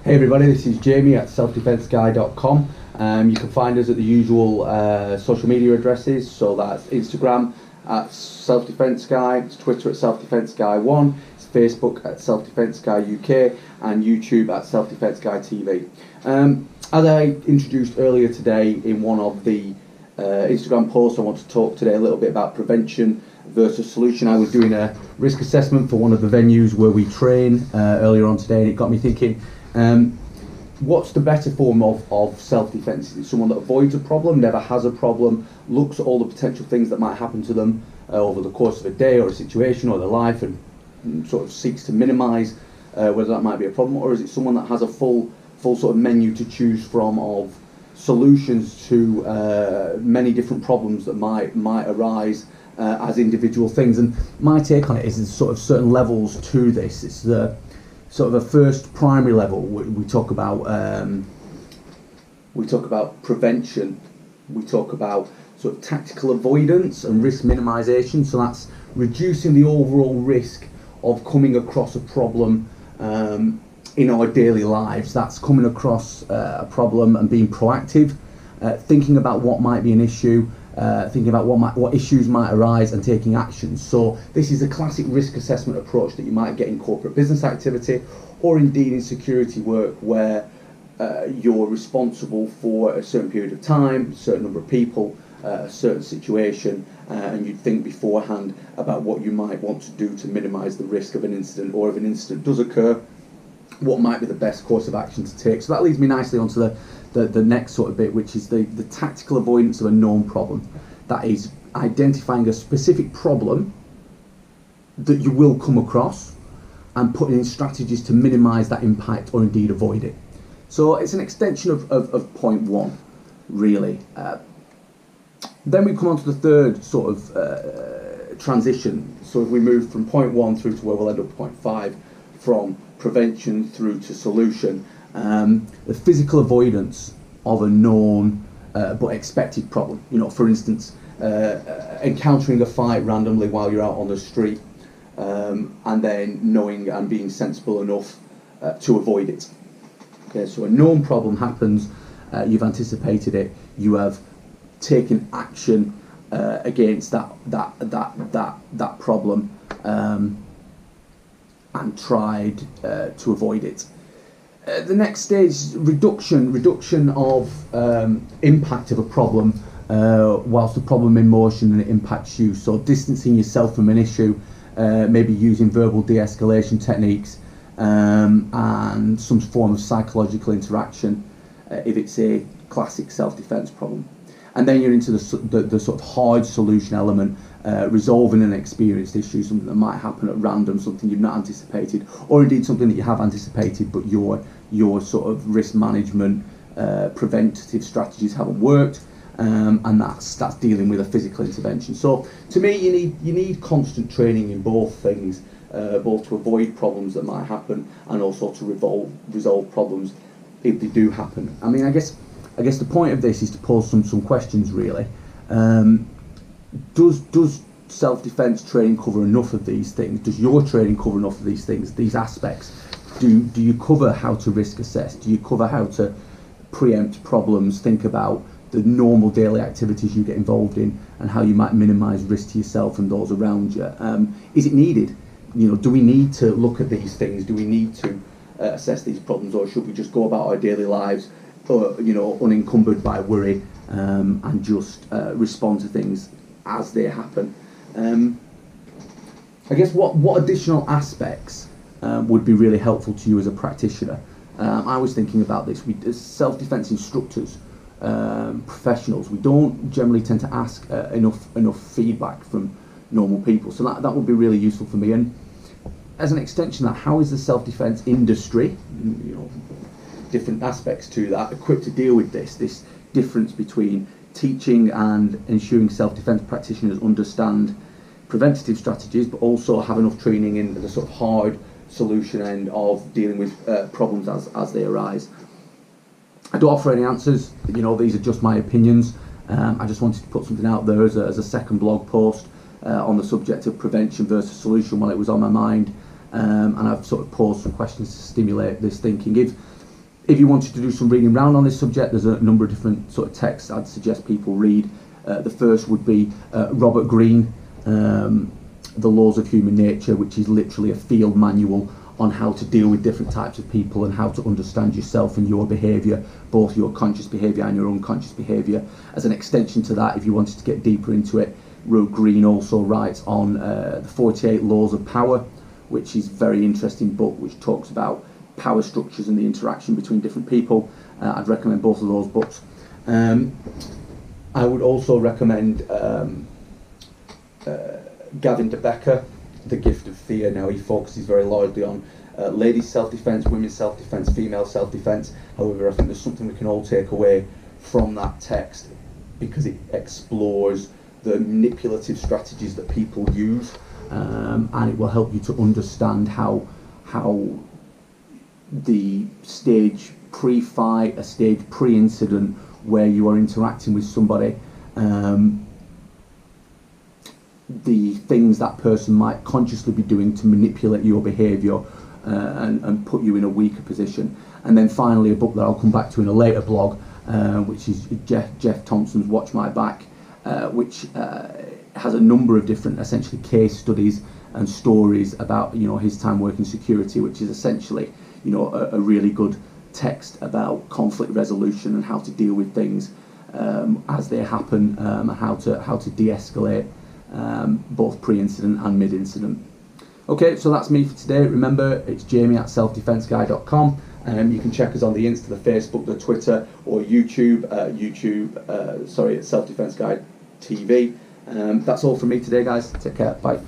Hey everybody, this is Jamie at selfdefenseguy.com. You can find us at the usual social media addresses, so that's Instagram at selfdefenseguy, it's Twitter at selfdefenseguy1, it's Facebook at selfdefenseguy UK, and YouTube at selfdefenseguy TV. As I introduced earlier today in one of the Instagram posts, I want to talk today a little bit about prevention versus solution. I was doing a risk assessment for one of the venues where we train earlier on today, and it got me thinking, what's the better form of self-defense? Is it someone that avoids a problem, never has a problem, looks at all the potential things that might happen to them over the course of a day or a situation or their life, and sort of seeks to minimize whether that might be a problem? Or is it someone that has a full sort of menu to choose from of solutions to many different problems that might arise as individual things? And my take on it is there's sort of certain levels to this. It's the sort of a first primary level. We talk about prevention. We talk about sort of tactical avoidance and risk minimization. So that's reducing the overall risk of coming across a problem in our daily lives. That's coming across a problem and being proactive, thinking about what might be an issue, thinking about what issues might arise and taking action. So this is a classic risk assessment approach that you might get in corporate business activity, or indeed in security work, where you're responsible for a certain period of time, a certain number of people, a certain situation, and you'd think beforehand about what you might want to do to minimize the risk of an incident, or if an incident does occur, what might be the best course of action to take. So that leads me nicely onto the next sort of bit, which is the tactical avoidance of a known problem. That is identifying a specific problem that you will come across and putting in strategies to minimise that impact or indeed avoid it. So it's an extension of point one, really. Then we come on to the third sort of transition. So if we move from point one through to where we'll end up point five, from prevention through to solution, the physical avoidance of a known but expected problem. You know, for instance, encountering a fight randomly while you're out on the street, and then knowing and being sensible enough to avoid it. Okay, so a known problem happens, you've anticipated it, you have taken action against that problem, and tried to avoid it. The next stage is reduction of impact of a problem whilst the problem in motion and it impacts you. So distancing yourself from an issue, maybe using verbal de-escalation techniques, and some form of psychological interaction if it's a classic self-defense problem. And then you're into the sort of hard solution element, resolving an experienced issue, something that might happen at random, something you've not anticipated, or indeed something that you have anticipated but your sort of risk management preventative strategies haven't worked, and that's dealing with a physical intervention. So to me, you need constant training in both things, both to avoid problems that might happen and also to resolve problems if they do happen. I mean, I guess the point of this is to pose some questions, really. Does self-defense training cover enough of these things? Does your training cover enough of these things, these aspects? Do you cover how to risk assess? Do you cover how to preempt problems, think about the normal daily activities you get involved in and how you might minimize risk to yourself and those around you? Is it needed? You know, do we need to look at these things? Do we need to assess these problems, or should we just go about our daily lives unencumbered by worry, and just respond to things as they happen? I guess what additional aspects would be really helpful to you as a practitioner? I was thinking about this. We, as self-defense instructors, professionals, we don't generally tend to ask enough feedback from normal people. So that would be really useful for me. And as an extension of that, how is the self-defense industry, different aspects to that, equipped to deal with this difference between teaching and ensuring self-defense practitioners understand preventative strategies, but also have enough training in the sort of hard solution end of dealing with problems as they arise? I don't offer any answers. These are just my opinions. I just wanted to put something out there as a second blog post on the subject of prevention versus solution while it was on my mind, and I've sort of posed some questions to stimulate this thinking. If you wanted to do some reading around on this subject, there's a number of different sort of texts I'd suggest people read. The first would be Robert Greene, The Laws of Human Nature, which is literally a field manual on how to deal with different types of people and how to understand yourself and your behaviour, both your conscious behaviour and your unconscious behaviour. As an extension to that, if you wanted to get deeper into it, Greene also writes on the 48 Laws of Power, which is a very interesting book which talks about power structures and the interaction between different people. I'd recommend both of those books. I would also recommend Gavin de Becker, The Gift of Fear. Now, he focuses very largely on ladies' self-defense, women's self-defense, female self-defense. However, I think there's something we can all take away from that text, because it explores the manipulative strategies that people use, and it will help you to understand how the stage pre-fight, a stage pre-incident where you are interacting with somebody, the things that person might consciously be doing to manipulate your behaviour and put you in a weaker position. And then finally, a book that I'll come back to in a later blog, which is Jeff Thompson's Watch My Back, which has a number of different, essentially, case studies and stories about, you know, his time working security, which is essentially, you know, a really good text about conflict resolution and how to deal with things as they happen, and how to de-escalate, both pre-incident and mid-incident. Okay, so that's me for today. Remember, it's jamie@selfdefenseguy.com. You can check us on the Insta, the Facebook, the Twitter, or YouTube. At Self Defense Guy TV. That's all from me today, guys. Take care. Bye.